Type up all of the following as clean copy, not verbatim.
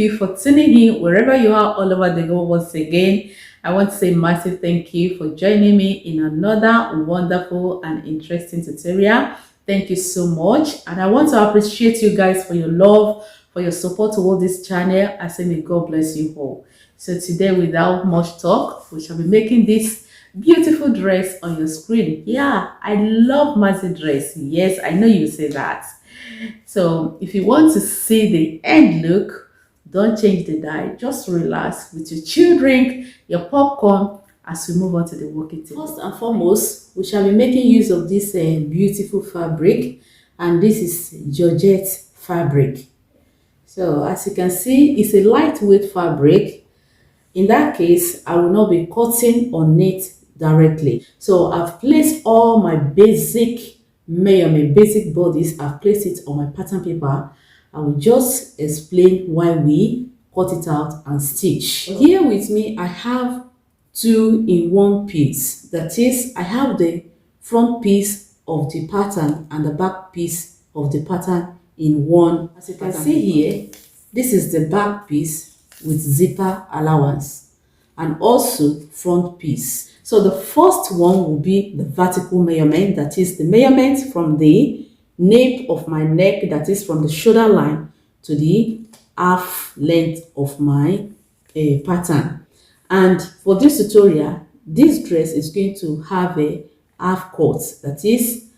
you for tuning in wherever you are all over the world. Once again, I want to say massive thank you for joining me in another wonderful and interesting tutorial. Thank you so much, and I want to appreciate you guys for your love, for your support toward this channel. I say may God bless you all. So today, without much talk, we shall be making this beautiful dress on your screen. Yeah, I love maxi dress. Yes, I know you say that. So if you want to see the end look, don't change the dial. Just relax with your chill drink, your popcorn, as we move on to the working table. First and foremost, we shall be making use of this beautiful fabric, and this is Georgette fabric. So as you can see, it's a lightweight fabric. In that case, I will not be cutting on it directly. So I've placed all my basic measurement, basic bodies. I've placed it on my pattern paper. I will just explain why we cut it out and stitch. Here with me, I have 2-in-1 piece. That is, I have the front piece of the pattern and the back piece of the pattern in one. As you can see here, this is the back piece with zipper allowance and also front piece. So the first one will be the vertical measurement, that is the measurement from the nape of my neck, that is from the shoulder line to the half length of my pattern. And for this tutorial, this dress is going to have a half cut, that is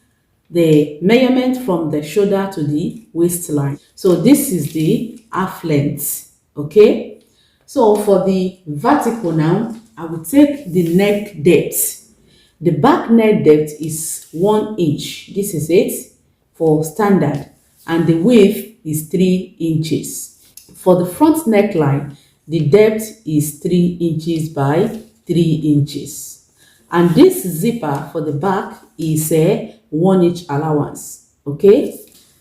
the measurement from the shoulder to the waistline. So this is the half length. Okay, so for the vertical now, I will take the neck depth. The back neck depth is 1 inch. This is it for standard, and the width is 3 inches. For the front neckline, the depth is 3 inches by 3 inches, and this zipper for the back is a 1 inch allowance. Okay,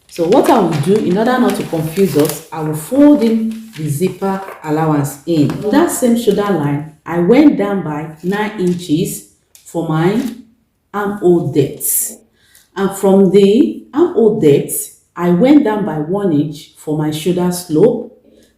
so what I will do, in order not to confuse us, I will fold in the zipper allowance in. On that same shoulder line, I went down by 9 inches for my armhole depth, and from the armhole depth, I went down by 1 inch for my shoulder slope.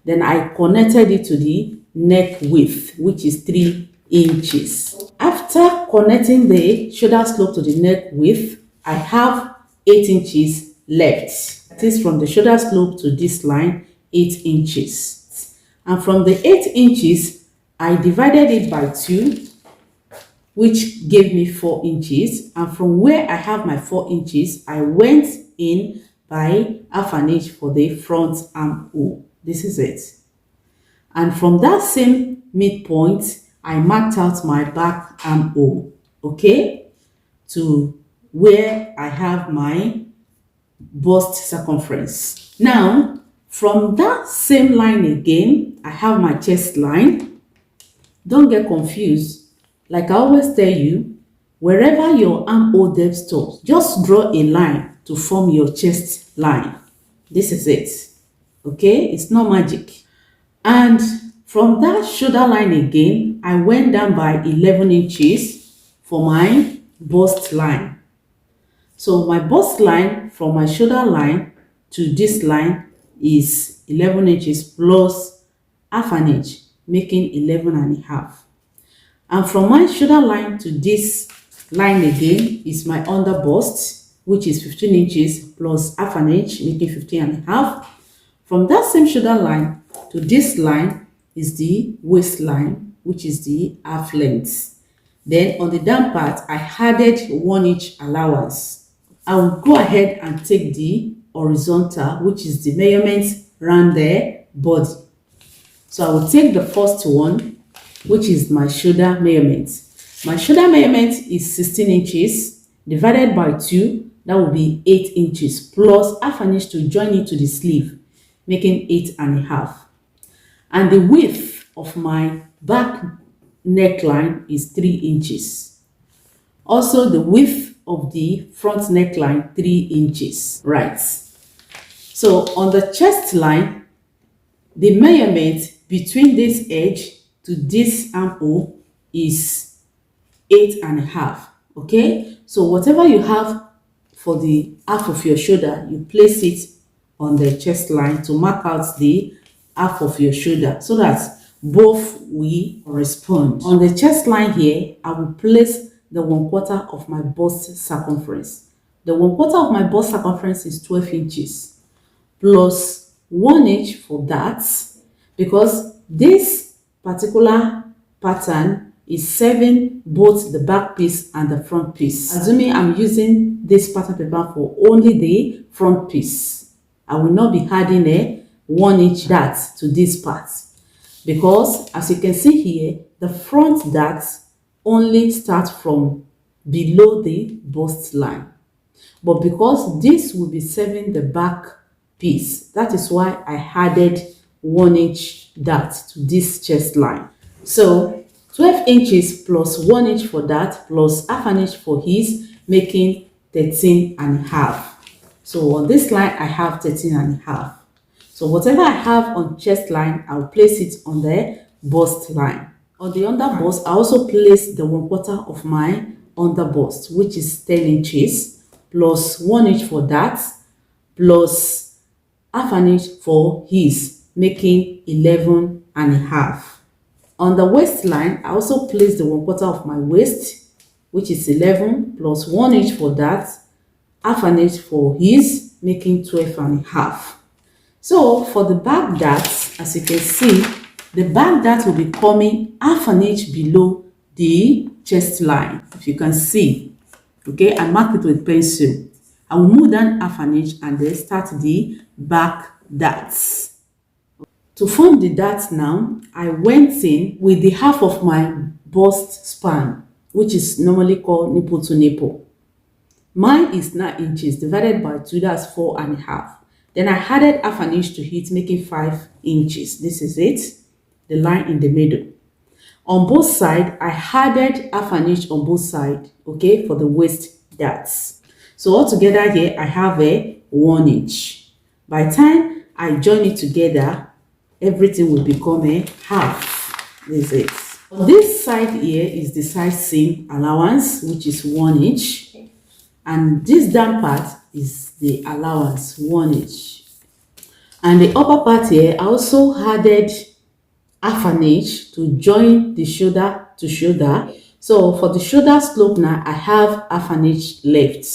Then I connected it to the neck width, which is 3 inches. After connecting the shoulder slope to the neck width, I have 8 inches left. That is from the shoulder slope to this line, 8 inches. And from the 8 inches, I divided it by 2, which gave me 4 inches. And from where I have my 4 inches, I went in by half an inch for the front armhole. This is it. And from that same midpoint, I marked out my back armhole, okay, to where I have my bust circumference. Now, from that same line again, I have my chest line. Don't get confused. Like I always tell you, wherever your armhole depth stops, just draw a line to form your chest line. This is it. Okay, it's not magic. And from that shoulder line again, I went down by 11 inches for my bust line. So my bust line from my shoulder line to this line is 11 inches plus half an inch, making 11.5. And from my shoulder line to this line again is my under bust, which is 15 inches plus half an inch, making 15.5. From that same shoulder line to this line is the waistline, which is the half length. Then on the down part, I added 1 inch allowance. I will go ahead and take the horizontal, which is the measurement around the body. So I will take the first one, which is my shoulder measurement. My shoulder measurement is 16 inches divided by 2, that will be 8 inches plus half an inch to join it to the sleeve, making 8.5. And the width of my back neckline is 3 inches. Also the width of the front neckline, 3 inches. Right. So on the chest line, the measurement between this edge to this armhole is 8.5. Okay, so whatever you have for the half of your shoulder, you place it on the chest line to mark out the half of your shoulder so that both will correspond. On the chest line here, I will place the 1/4 of my bust circumference. The 1/4 of my bust circumference is 12 inches plus 1 inch for that, because this particular pattern is serving both the back piece and the front piece. Assuming I'm using this pattern paper for only the front piece, I will not be adding a 1 inch dart to this part, because as you can see here, the front dart only starts from below the bust line. But because this will be serving the back piece, that is why I added 1 inch dart to this chest line. So 12 inches plus 1 inch for that plus half an inch for his, making 13.5. So on this line I have 13.5. So whatever I have on chest line, I'll place it on the bust line. On the under bust, I also place the 1/4 of my under bust, which is 10 inches plus 1 inch for that plus half an inch for his, making 11.5. On the waistline, I also place the 1/4 of my waist, which is 11 plus 1 inch for that, half an inch for his, making 12.5. So for the back dart, as you can see, the back dart will be coming half an inch below the chest line. If you can see, okay, I mark it with pencil. I will move down half an inch and then start the back darts. To form the dart now, I went in with the half of my bust span, which is normally called nipple to nipple. Mine is 9 inches divided by 2, that's 4.5. Then I added half an inch to it, making 5 inches. This is it, the line in the middle. On both sides, I added half an inch on both sides, okay, for the waist darts. So altogether here, I have a 1 inch. By the time I join it together, everything will become a half. This is it. On this side here is the side seam allowance, which is 1 inch. And this down part is the allowance, 1 inch. And the upper part here, I also added half an inch to join the shoulder to shoulder. So for the shoulder slope now, I have half an inch left.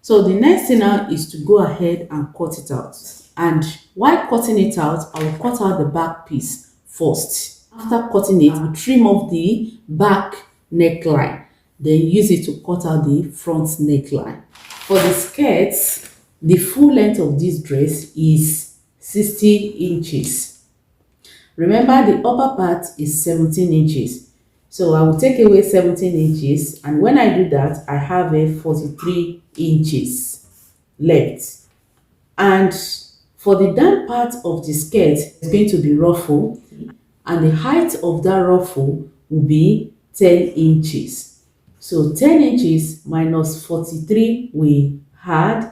So the next thing now is to go ahead and cut it out. And while cutting it out, I will cut out the back piece first. After cutting it, we trim off the back neckline. Then use it to cut out the front neckline. For the skirts, the full length of this dress is 60 inches. Remember, the upper part is 17 inches. So I will take away 17 inches, and when I do that, I have a 43 inches left. And for the down part of the skirt, it's going to be ruffle, and the height of that ruffle will be 10 inches. So 10 inches minus 43 we had,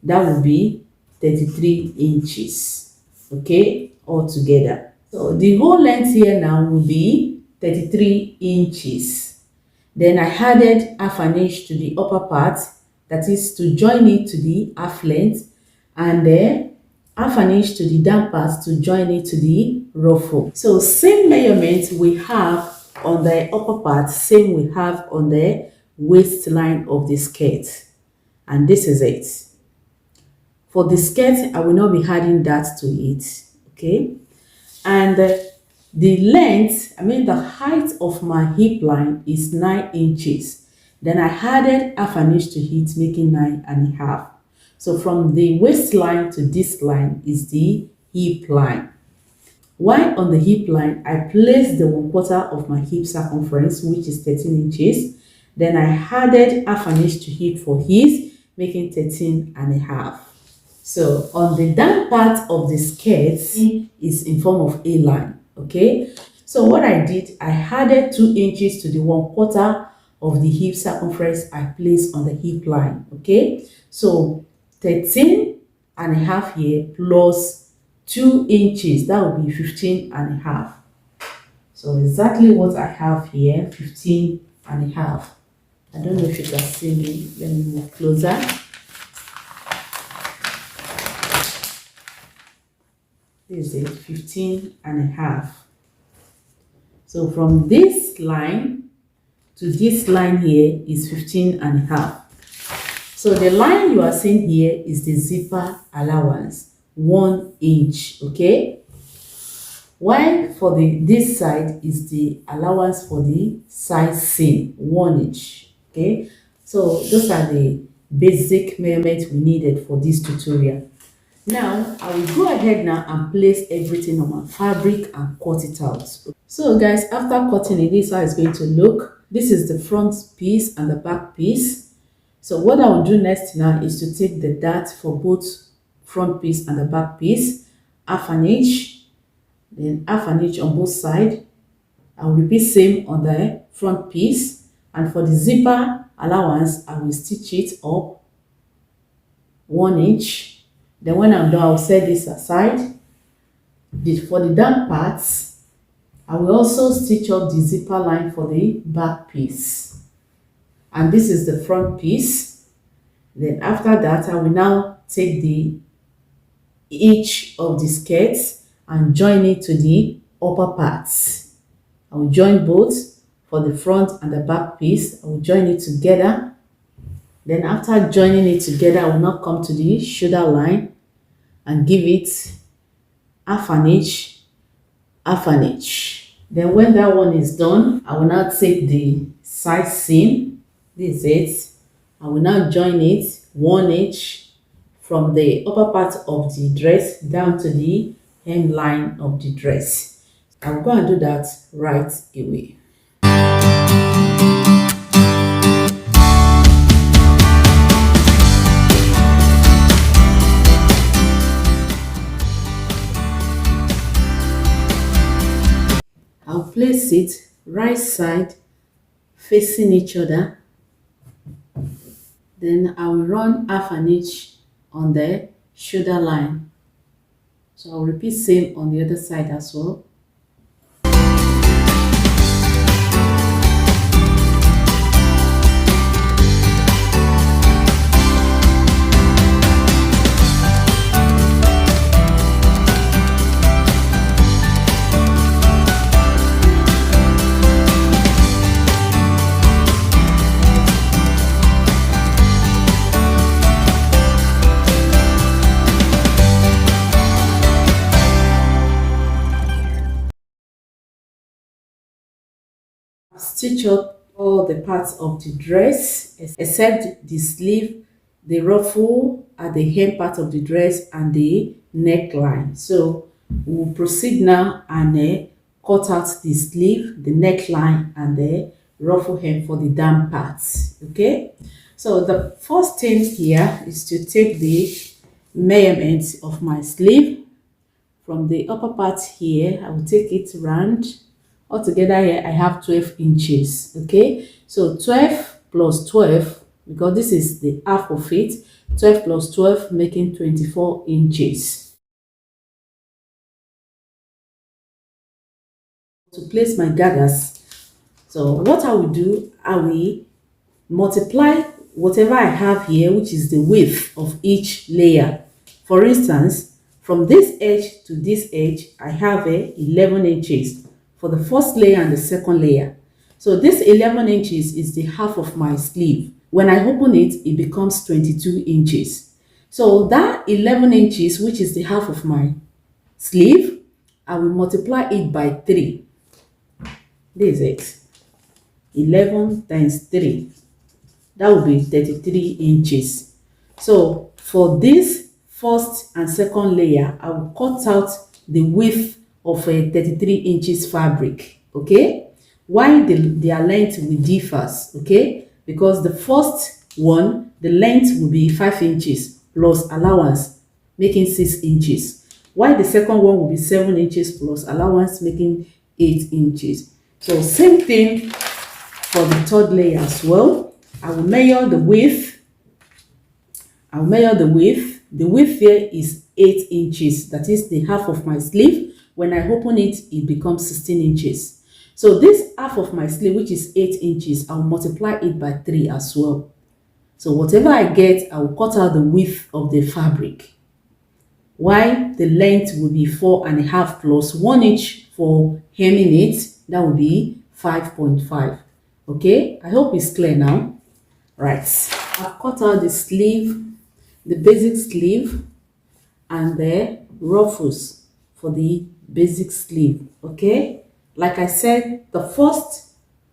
that will be 33 inches, okay, altogether. So the whole length here now will be 33 inches. Then I added half an inch to the upper part, that is to join it to the half length, and then half an inch to the down part to join it to the ruffle. So same measurement we have on the upper part, same we have on the waistline of the skirt. And this is it. For the skirt, I will not be adding that to it, okay? And the length, the height of my hip line is 9 inches. Then I added half an inch to it, making 9.5. So from the waistline to this line is the hip line. While on the hip line, I placed the 1/4 of my hip circumference, which is 13 inches. Then I added half an inch to it for his, making 13.5. So on the down part of the skirt is in form of a line, okay? So what I did, I added 2 inches to the 1/4 of the hip circumference I placed on the hip line, okay? So 13.5 here plus 2 inches, that will be 15.5. So exactly what I have here, 15.5. I don't know if you can see me. Let me move closer. This is 15 and a half. So from this line to this line here is 15 and a half. So the line you are seeing here is the zipper allowance, 1 inch, okay? While for this side is the allowance for the side seam, 1 inch, okay? So those are the basic measurements we needed for this tutorial. Now I will go ahead now and place everything on my fabric and cut it out. So guys, after cutting it, this is how it's going to look. This is the front piece and the back piece. So what I will do next now is to take the dart for both front piece and the back piece, half an inch, then half an inch on both sides. I will repeat same on the front piece, and for the zipper allowance I will stitch it up 1 inch. Then when I'm done, I'll set this aside. For the down parts, I will also stitch up the zipper line for the back piece, and this is the front piece. Then after that, I will now take the edge of the skirt and join it to the upper parts. I will join both for the front and the back piece. I will join it together. Then after joining it together, I will now come to the shoulder line and give it half an inch, half an inch. Then when that one is done, I will now take the side seam. This is it. I will now join it 1 inch from the upper part of the dress down to the hemline of the dress. I will go and do that right away. I'll place it right side facing each other. Then I will run half an inch on the shoulder line. So I'll repeat same on the other side as well. Stitch up all the parts of the dress except the sleeve, the ruffle at the hem part of the dress, and the neckline. So we'll proceed now and cut out the sleeve, the neckline, and the ruffle hem for the down parts. Okay, so the first thing here is to take the measurement of my sleeve from the upper part here. I will take it round. Altogether here I have 12 inches. Okay, so 12 plus 12, because this is the half of it, 12 plus 12 making 24 inches. To place my gathers, so what I will do, I will multiply whatever I have here, which is the width of each layer. For instance, from this edge to this edge I have 11 inches for the first layer and the second layer. So this 11 inches is the half of my sleeve. When I open it, it becomes 22 inches. So that 11 inches, which is the half of my sleeve, I will multiply it by 3. This is it. 11 times 3. That will be 33 inches. So for this first and second layer, I will cut out the width of a 33 inches fabric, okay, why their length will differ, okay, because the first one, the length will be 5 inches plus allowance making 6 inches, while the second one will be 7 inches plus allowance making 8 inches. So same thing for the third layer as well. I will measure the width. The width here is 8 inches, that is the half of my sleeve. When I open it, it becomes 16 inches. So this half of my sleeve, which is 8 inches, I'll multiply it by 3 as well. So whatever I get, I will cut out the width of the fabric. while the length will be 4.5 plus 1 inch for hemming it. That will be 5.5. Okay, I hope it's clear now. Right, I've cut out the sleeve, the basic sleeve, and the ruffles for the basic sleeve. Okay, like I said, the first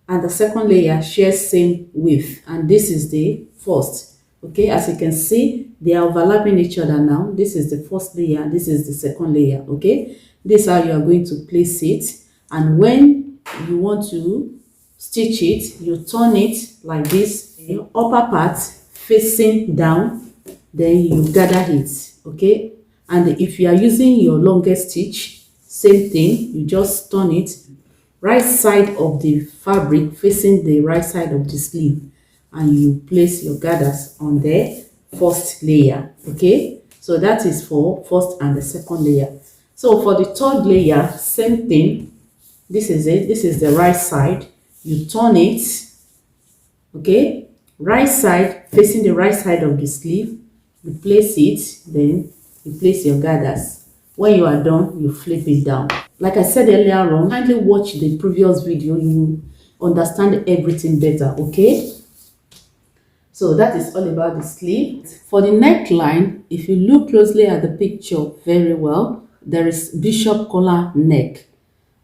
and the second layer share same width, and this is the first. Okay, as you can see, they are overlapping each other now. This is the first layer, this is the second layer. Okay, this is how you are going to place it, and when you want to stitch it, you turn it like this, the upper part facing down, then you gather it. Okay, and if you are using your longest stitch, same thing, you just turn it right side of the fabric facing the right side of the sleeve, and you place your gathers on the first layer. Okay, so that is for first and the second layer. So for the third layer, same thing. This is it, this is the right side, you turn it. Okay, right side facing the right side of the sleeve, you place it, then you place your gathers. When you are done, you flip it down. Like I said earlier on, kindly watch the previous video, you will understand everything better. Okay, so that is all about the sleeve. For the neckline, if you look closely at the picture very well, there is bishop collar neck,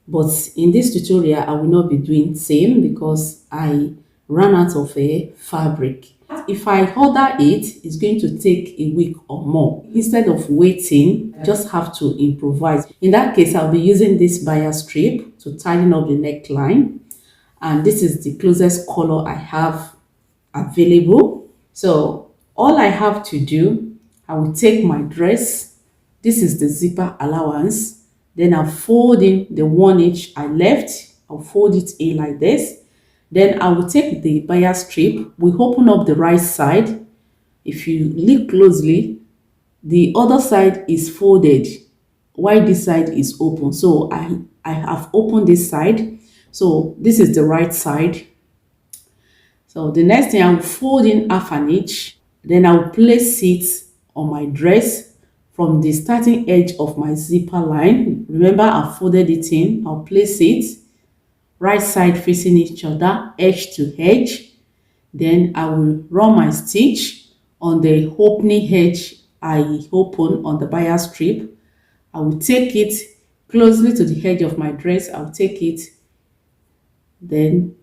but in this tutorial I will not be doing same because I ran out of a fabric. If I order it, it's going to take a week or more. Instead of waiting, I just have to improvise. In that case, I'll be using this bias strip to tighten up the neckline, and this is the closest color I have available. So all I have to do, I will take my dress. This is the zipper allowance. Then I'll fold in the 1 inch I left. I'll fold it in like this. Then I will take the bias strip. We open up the right side. If you look closely, the other side is folded while this side is open. So I have opened this side. So this is the right side. So the next thing, I will fold in half an inch. Then I will place it on my dress from the starting edge of my zipper line. Remember, I folded it in. I'll place it right side facing each other, edge to edge. Then I will run my stitch on the opening edge I open on the bias strip. I will take it closely to the edge of my dress. I'll take it, then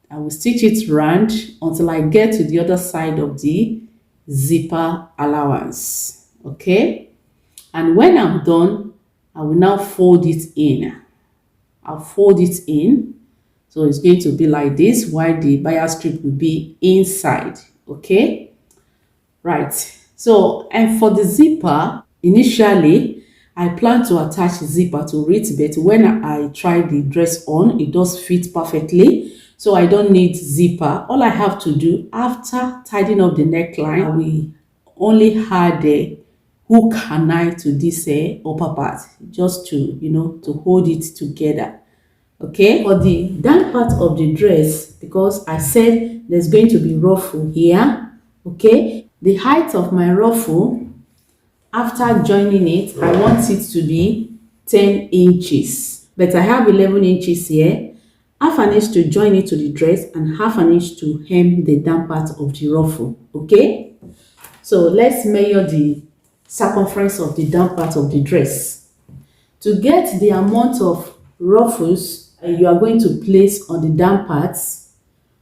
I will stitch it round until I get to the other side of the zipper allowance. Okay, and when I'm done, I will now fold it in. I'll fold it in. So it's going to be like this, while the bias strip will be inside. Okay, right. So, and for the zipper, initially I plan to attach zipper to it, but when I try the dress on, it does fit perfectly. So I don't need zipper. All I have to do after tidying up the neckline, I will only add a hook and eye to this upper part, just to, to hold it together. Okay, for the down part of the dress, because I said there's going to be ruffle here. Okay, the height of my ruffle, after joining it, I want it to be 10 inches, but I have 11 inches here. Half an inch to join it to the dress and half an inch to hem the down part of the ruffle. Okay, so let's measure the circumference of the down part of the dress. To get the amount of ruffles you are going to place on the down parts,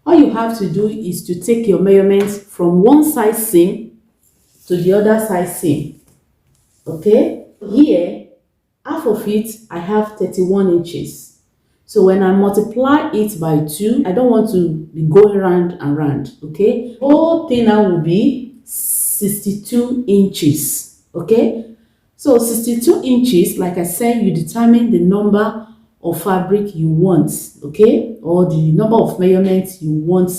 all you have to do is to take your measurements from one side seam to the other side seam. Okay, here half of it I have 31 inches. So when I multiply it by 2, I don't want to be going round and round. Okay, whole thing now will be 62 inches. Okay, so 62 inches, like I said, you determine the number of fabric you want, okay, or the number of measurements you want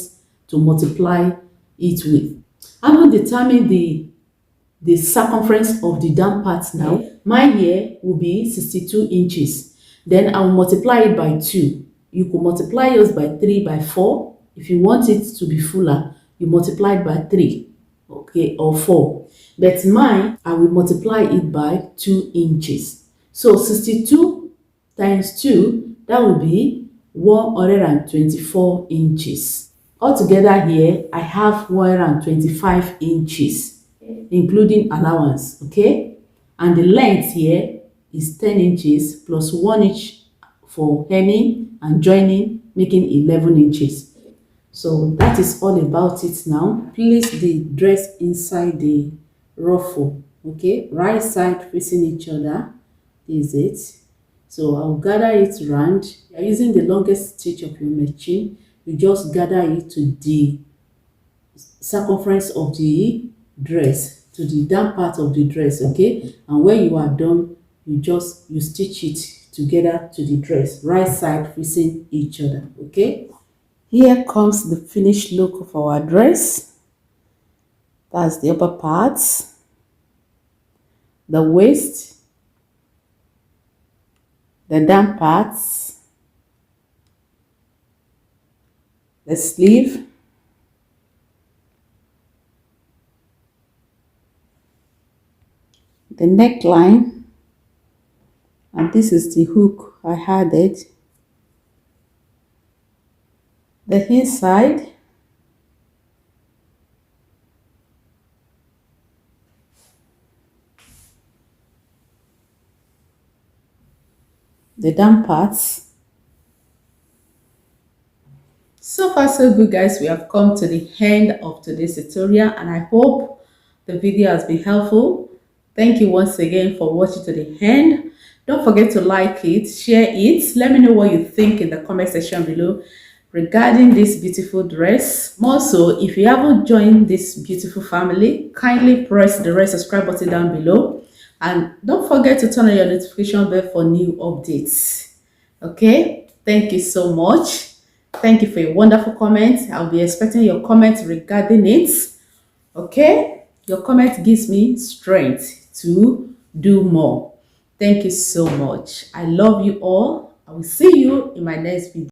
to multiply it with. Having determined the circumference of the down part now, mine here will be 62 inches. Then I will multiply it by 2. You could multiply yours by 3, by 4. If you want it to be fuller, you multiply it by 3, okay, or 4. But mine, I will multiply it by 2 inches. So 62 times 2, that will be 124 inches. Altogether here, I have 125 inches, including allowance, okay? And the length here is 10 inches plus 1 inch for hemming and joining, making 11 inches. So that is all about it now. Place the dress inside the ruffle, okay? Right side facing each other. This is it. So I'll gather it round. You're using the longest stitch of your machine. You just gather it to the circumference of the dress, to the down part of the dress, okay? And when you are done, you stitch it together to the dress, right side facing each other, okay? Here comes the finished look of our dress. That's the upper parts, the waist, the down parts, the sleeve, the neckline, and this is the hook I added, the inside, the down parts. So far so good, guys. We have come to the end of today's tutorial and I hope the video has been helpful. Thank you once again for watching to the end. Don't forget to like it, share it. Let me know what you think in the comment section below regarding this beautiful dress. Also, if you haven't joined this beautiful family, kindly press the red subscribe button down below. And don't forget to turn on your notification bell for new updates. Okay, thank you so much. Thank you for your wonderful comments. I'll be expecting your comments regarding it. Okay, your comment gives me strength to do more. Thank you so much. I love you all. I will see you in my next video.